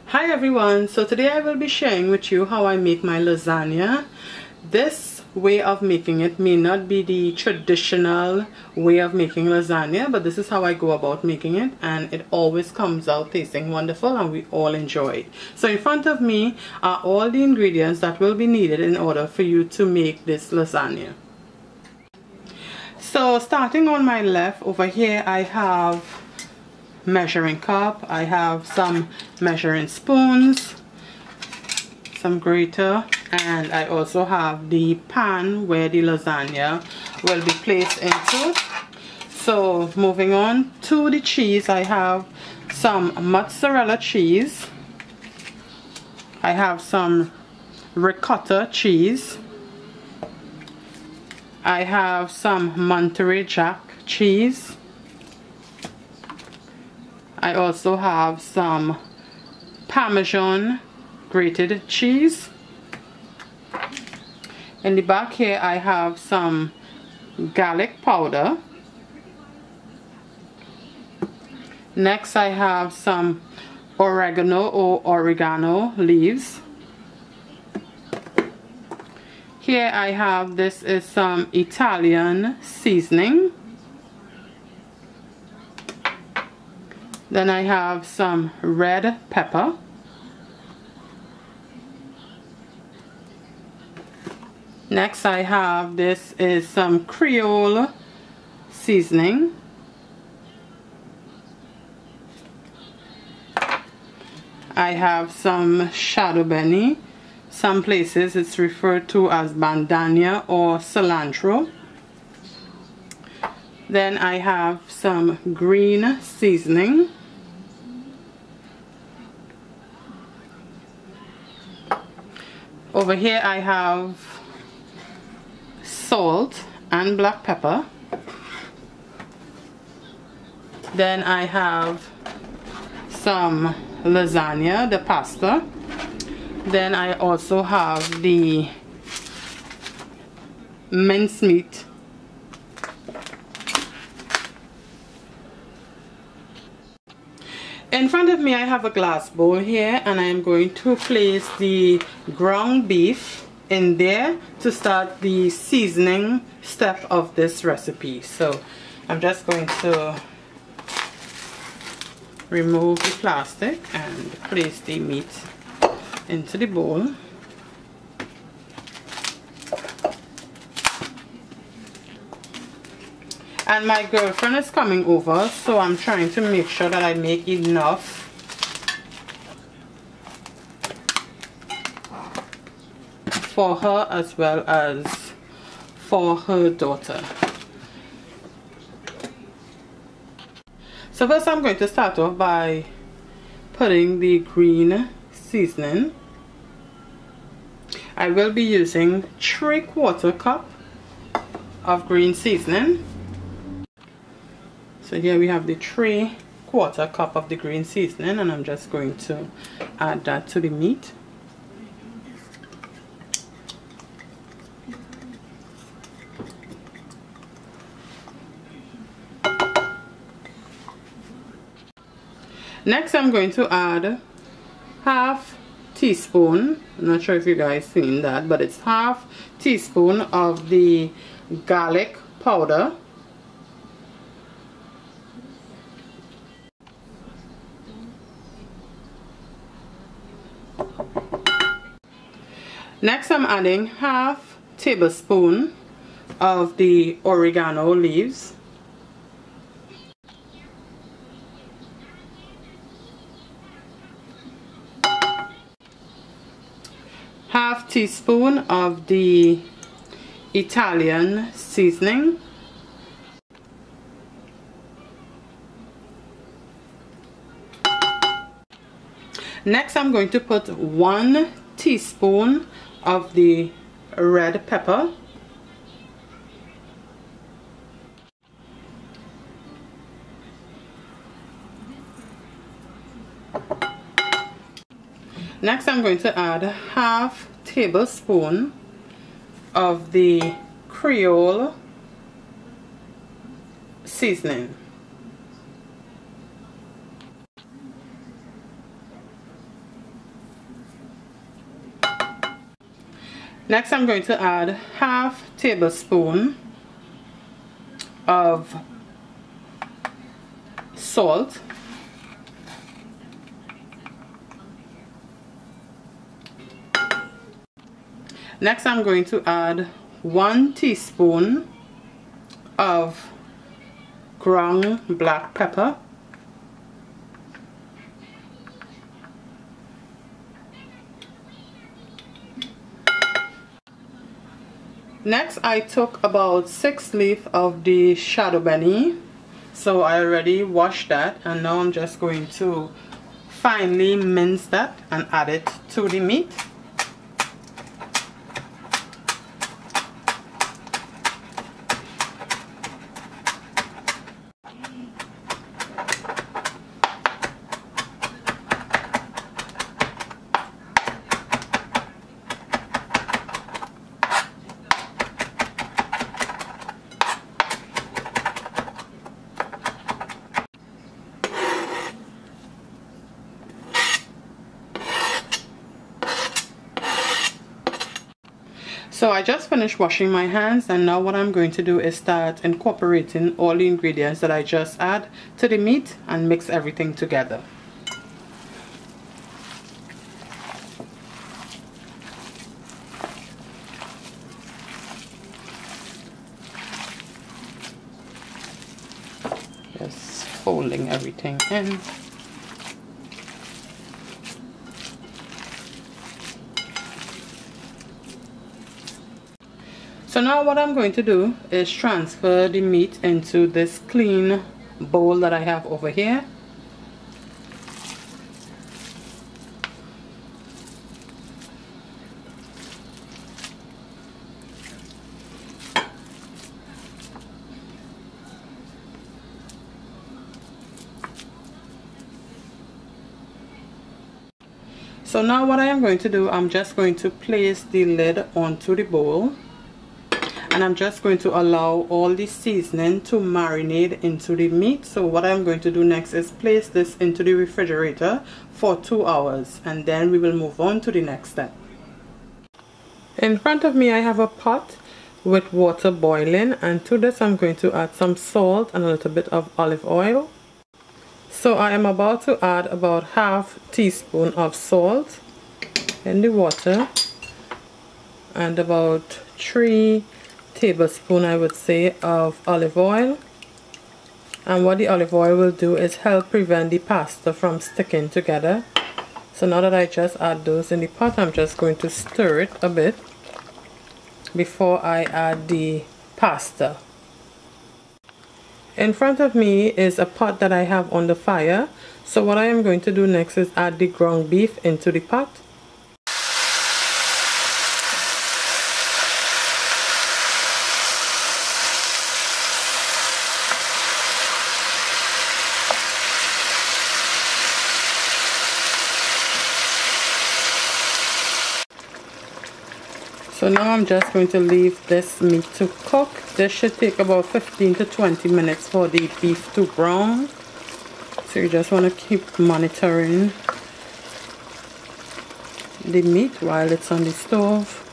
Hi everyone, so today I will be sharing with you how I make my lasagna. This way of making it may not be the traditional way of making lasagna, but this is how I go about making it, and it always comes out tasting wonderful and we all enjoy it. So in front of me are all the ingredients that will be needed in order for you to make this lasagna. So starting on my left, over here I have measuring cup, I have some measuring spoons, some grater, and I also have the pan where the lasagna will be placed into. So moving on to the cheese, I have some mozzarella cheese, I have some ricotta cheese, I have some Monterey Jack cheese, I also have some Parmesan grated cheese. In the back here I have some garlic powder. Next I have some oregano leaves. Here I have, this is some Italian seasoning. Then I have some red pepper. Next I have, this is some Creole seasoning. I have some shadow benny. Some places it's referred to as bandania or cilantro. Then I have some green seasoning. Over here I have salt and black pepper. Then I have some lasagna, the pasta. Then I also have the mincemeat. In front of me I have a glass bowl here, and I am going to place the ground beef in there to start the seasoning step of this recipe. So I'm just going to remove the plastic and place the meat into the bowl. And my girlfriend is coming over, so I'm trying to make sure that I make enough for her as well as for her daughter. So first I'm going to start off by putting the green seasoning. I will be using 3/4 cup of green seasoning. So here we have the 3/4 cup of the green seasoning, and I'm just going to add that to the meat. Next I'm going to add half teaspoon, I'm not sure if you guys seen that, but it's half teaspoon of the garlic powder. Next I'm adding half tablespoon of the oregano leaves. Half teaspoon of the Italian seasoning. Next I'm going to put 1 teaspoon of the red pepper. Next I'm going to add half tablespoon of the Creole seasoning. Next, I'm going to add half tablespoon of salt. Next, I'm going to add 1 teaspoon of ground black pepper. Next, I took about 6 leaves of the shadow benny. So I already washed that, and now I'm just going to finely mince that and add it to the meat. So I just finished washing my hands, and now what I'm going to do is start incorporating all the ingredients that I just add to the meat and mix everything together. Just folding everything in. So now what I'm going to do is transfer the meat into this clean bowl that I have over here. So now what I am going to do, I'm just going to place the lid onto the bowl. And I'm just going to allow all the seasoning to marinate into the meat. So what I'm going to do next is place this into the refrigerator for 2 hours, and then we will move on to the next step. In front of me I have a pot with water boiling, and to this I'm going to add some salt and a little bit of olive oil. So I am about to add about half teaspoon of salt in the water and about 3 tablespoons, I would say, of olive oil. And what the olive oil will do is help prevent the pasta from sticking together. So now that I just add those in the pot, I'm just going to stir it a bit before I add the pasta. In front of me is a pot that I have on the fire. So what I am going to do next is add the ground beef into the pot. So now I'm just going to leave this meat to cook. This should take about 15 to 20 minutes for the beef to brown. So you just want to keep monitoring the meat while it's on the stove.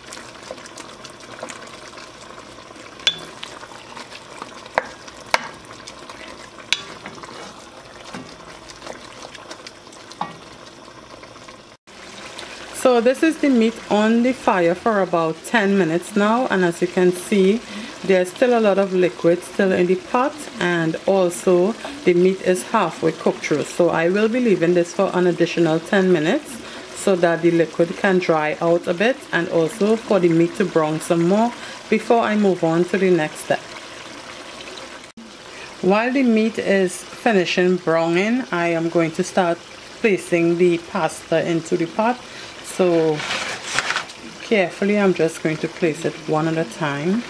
So this is the meat on the fire for about 10 minutes now, and as you can see, there's still a lot of liquid still in the pot, and also the meat is halfway cooked through. So I will be leaving this for an additional 10 minutes so that the liquid can dry out a bit, and also for the meat to brown some more before I move on to the next step. While the meat is finishing browning, I am going to start placing the pasta into the pot. So carefully I'm just going to place it one at a time,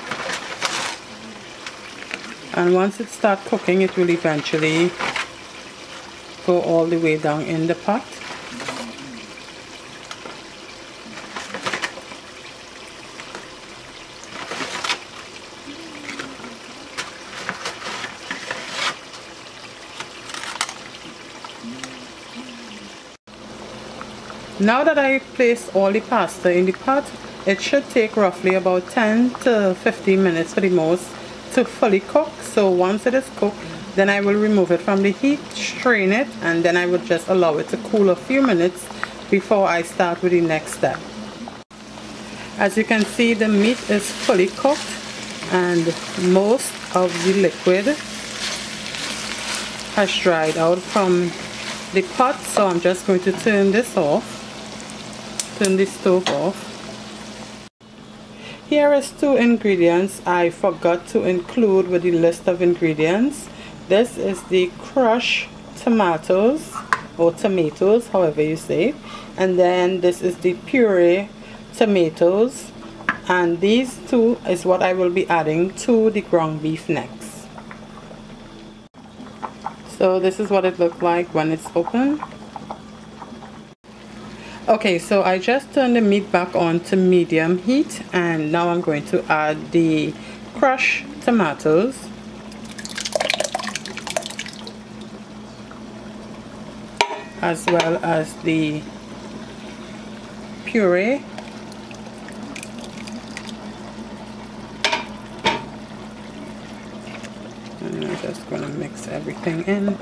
and once it starts cooking it will eventually go all the way down in the pot. Now that I placed all the pasta in the pot, it should take roughly about 10 to 15 minutes for the most to fully cook. So once it is cooked, then I will remove it from the heat, strain it, and then I will just allow it to cool a few minutes before I start with the next step. As you can see, the meat is fully cooked and most of the liquid has dried out from the pot, so I'm just going to turn this off, turn the stove off. Here is 2 ingredients I forgot to include with the list of ingredients. This is the crushed tomatoes, or tomatoes, however you say it, and then this is the puree tomatoes, and these 2 is what I will be adding to the ground beef next. So this is what it looked like when it's open. Okay, so I just turned the meat back on to medium heat, and now I'm going to add the crushed tomatoes. As well as the puree. And I'm just going to mix everything in.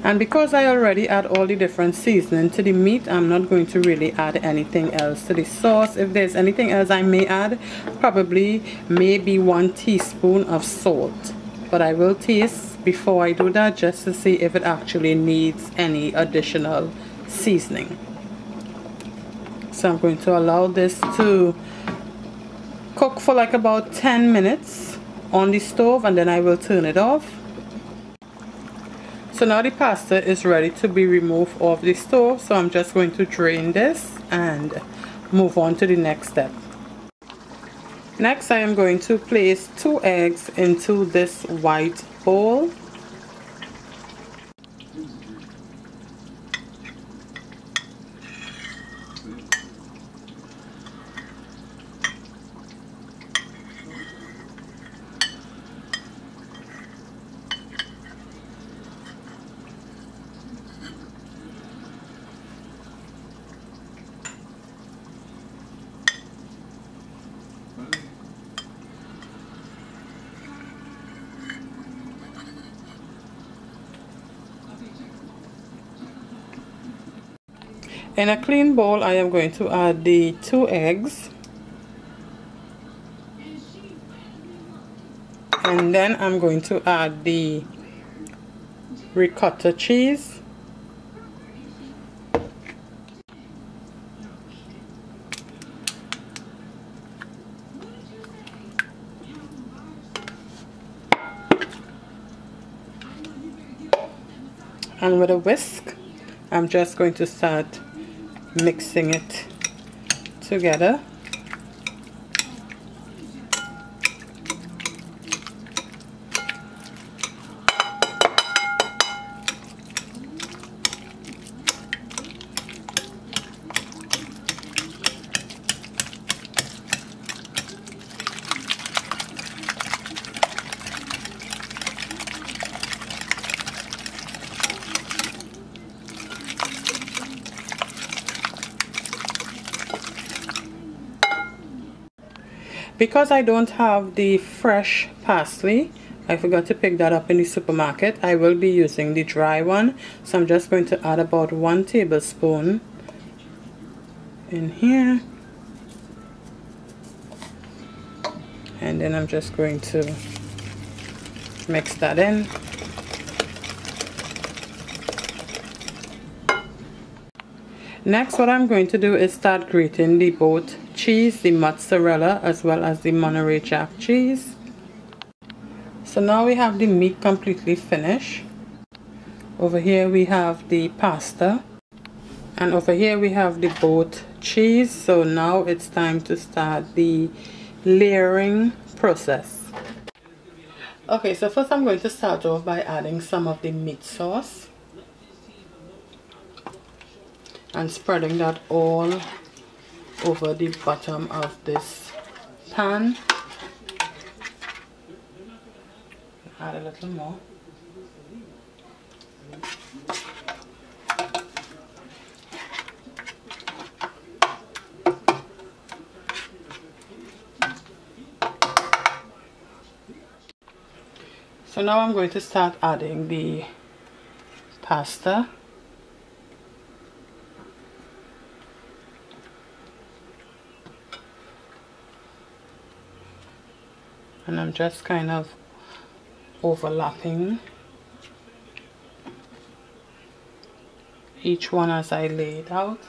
And because I already add all the different seasoning to the meat, I'm not going to really add anything else to the sauce. If there's anything else I may add, probably maybe 1 teaspoon of salt. But I will taste before I do that, just to see if it actually needs any additional seasoning. So I'm going to allow this to cook for like about 10 minutes on the stove, and then I will turn it off. So now the pasta is ready to be removed off the stove, so I'm just going to drain this and move on to the next step. Next, I am going to place 2 eggs into this white bowl. In a clean bowl, I am going to add the 2 eggs, and then I'm going to add the ricotta cheese, and with a whisk I'm just going to start mixing it together. Because I don't have the fresh parsley, I forgot to pick that up in the supermarket, I will be using the dry one. So I'm just going to add about 1 tablespoon in here. And then I'm just going to mix that in. Next, what I'm going to do is start grating the both cheese, the mozzarella as well as the Monterey Jack cheese. So now we have the meat completely finished. Over here we have the pasta, and over here we have the both cheese. So now it's time to start the layering process. Okay, so first I'm going to start off by adding some of the meat sauce and spreading that all over the bottom of this pan. Add a little more. So now I'm going to start adding the pasta. And I'm just kind of overlapping each one as I lay it out.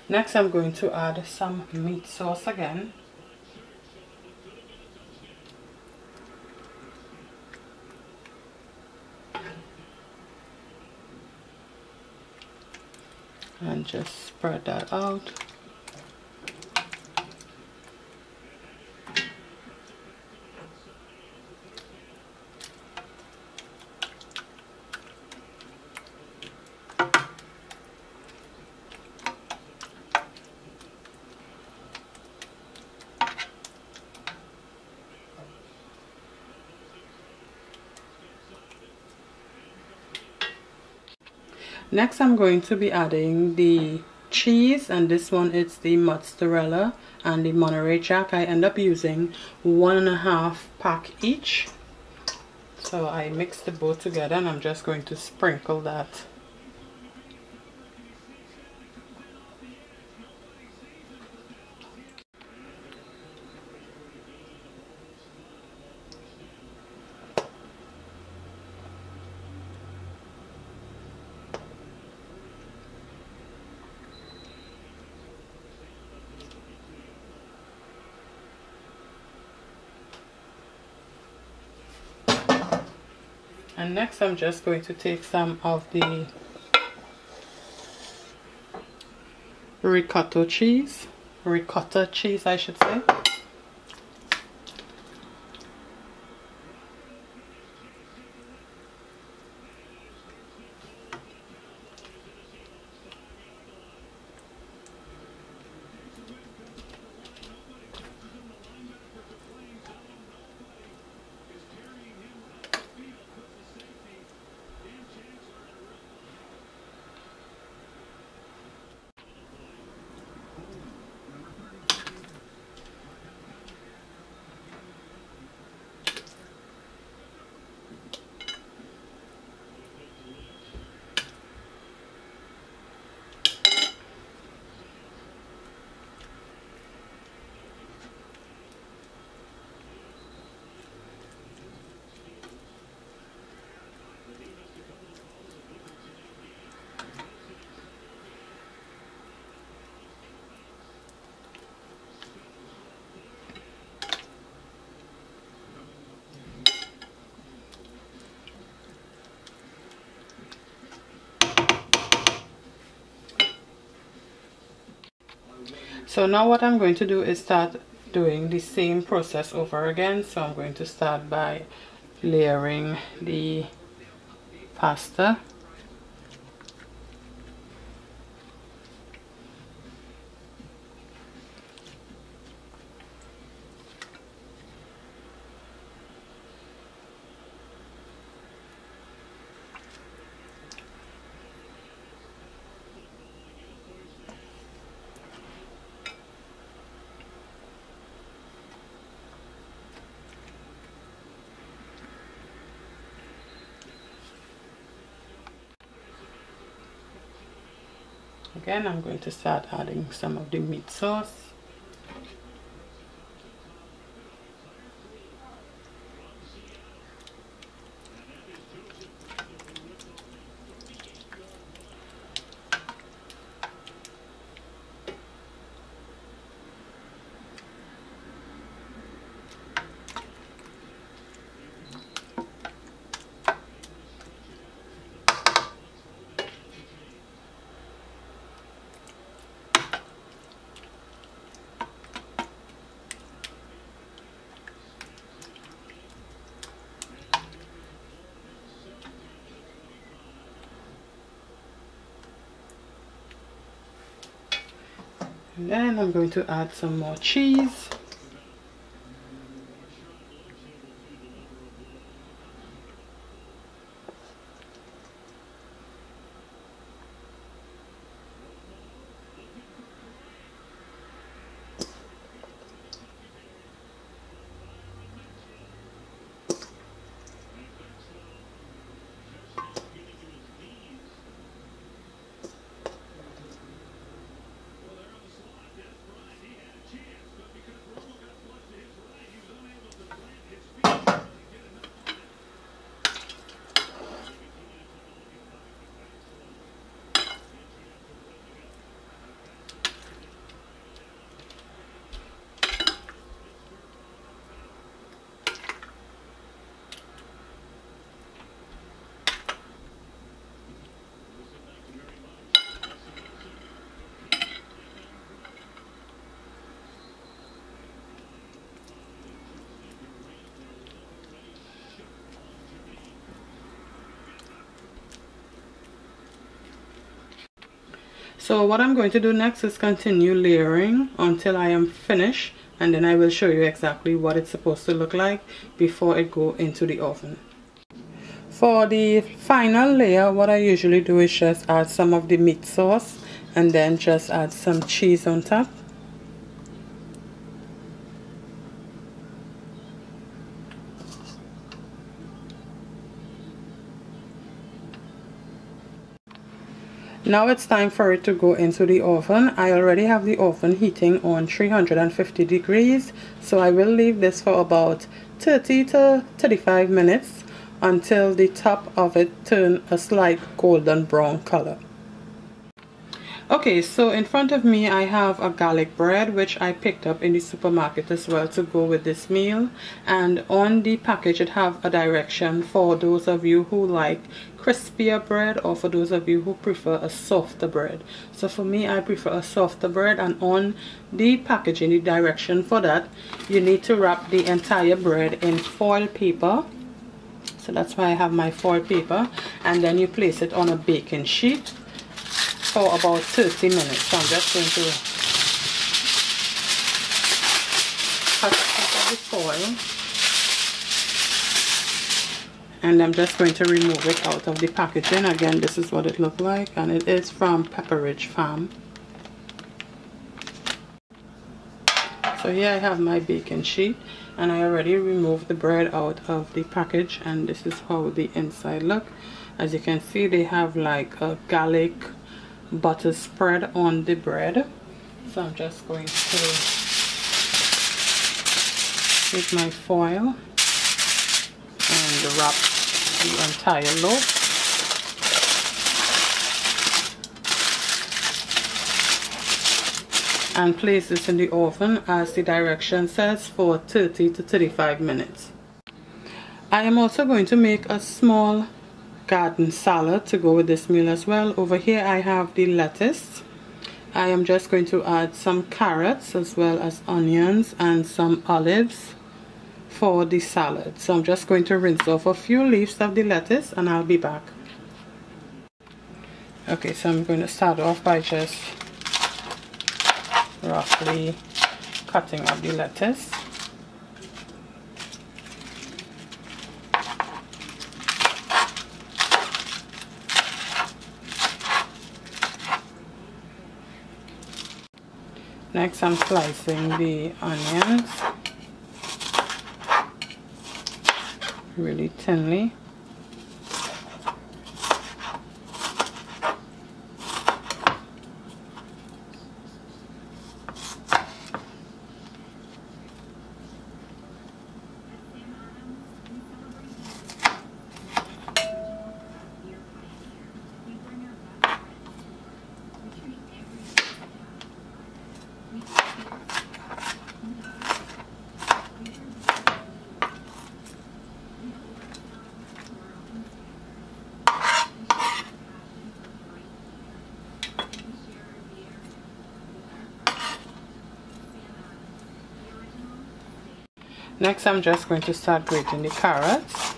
Next I'm going to add some meat sauce again. And just spread that out. Next I'm going to be adding the cheese, and this one it's the mozzarella and the Monterey Jack. I end up using 1.5 pack each. So I mix the both together and I'm just going to sprinkle that. And next I'm just going to take some of the ricotta cheese I should say. So now what I'm going to do is start doing the same process over again. So I'm going to start by layering the pasta. Again, I'm going to start adding some of the meat sauce. And then I'm going to add some more cheese. So what I'm going to do next is continue layering until I am finished, and then I will show you exactly what it's supposed to look like before it go into the oven. For the final layer, what I usually do is just add some of the meat sauce and then just add some cheese on top. Now it's time for it to go into the oven. I already have the oven heating on 350 degrees, so I will leave this for about 30 to 35 minutes until the top of it turn a slight golden brown color. Okay, so in front of me I have a garlic bread which I picked up in the supermarket as well to go with this meal, and on the package it have a direction for those of you who like crispier bread or for those of you who prefer a softer bread. So for me, I prefer a softer bread, and on the packaging, the direction for that, you need to wrap the entire bread in foil paper. So that's why I have my foil paper, and then you place it on a baking sheet for about 30 minutes. So I'm just going to cut off the foil, and I'm just going to remove it out of the packaging. Again, this is what it looked like, and it is from Pepperidge Farm. So here I have my baking sheet, and I already removed the bread out of the package, and this is how the inside look. As you can see, they have like a garlic butter spread on the bread. So I'm just going to take my foil and wrap the entire loaf. And place this in the oven as the direction says for 30 to 35 minutes. I am also going to make a small garden salad to go with this meal as well. Over here I have the lettuce. I am just going to add some carrots as well as onions and some olives for the salad. So I'm just going to rinse off a few leaves of the lettuce and I'll be back. Okay, so I'm going to start off by just roughly cutting up the lettuce. Next I'm slicing the onions really thinly. Next, I'm just going to start grating the carrots.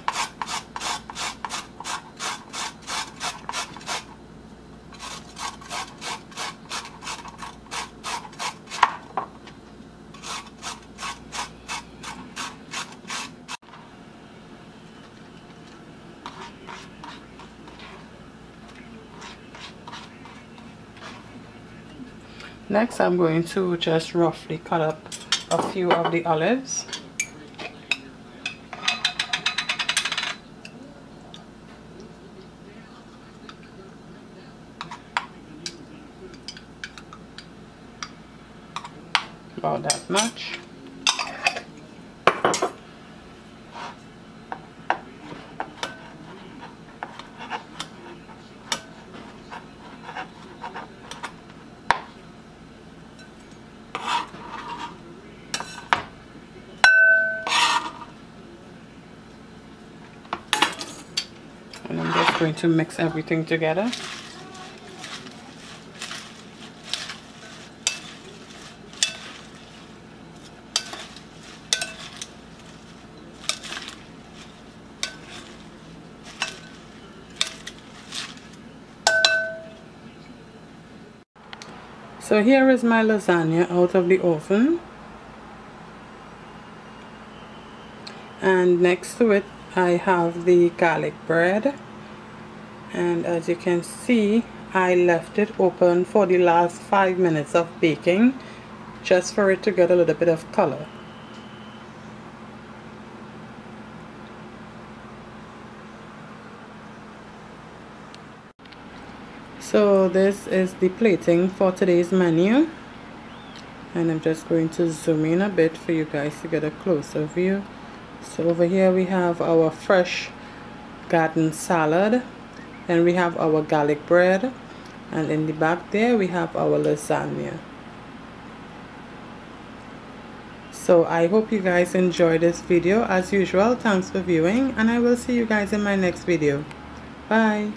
Next, I'm going to just roughly cut up a few of the olives. About that much. And I'm just going to mix everything together. So here is my lasagna out of the oven. And next to it I have the garlic bread, and as you can see I left it open for the last 5 minutes of baking, just for it to get a little bit of color. So this is the plating for today's menu, and I'm just going to zoom in a bit for you guys to get a closer view. So over here we have our fresh garden salad, and we have our garlic bread, and in the back there we have our lasagna. So I hope you guys enjoyed this video. As usual, thanks for viewing, and I will see you guys in my next video. Bye.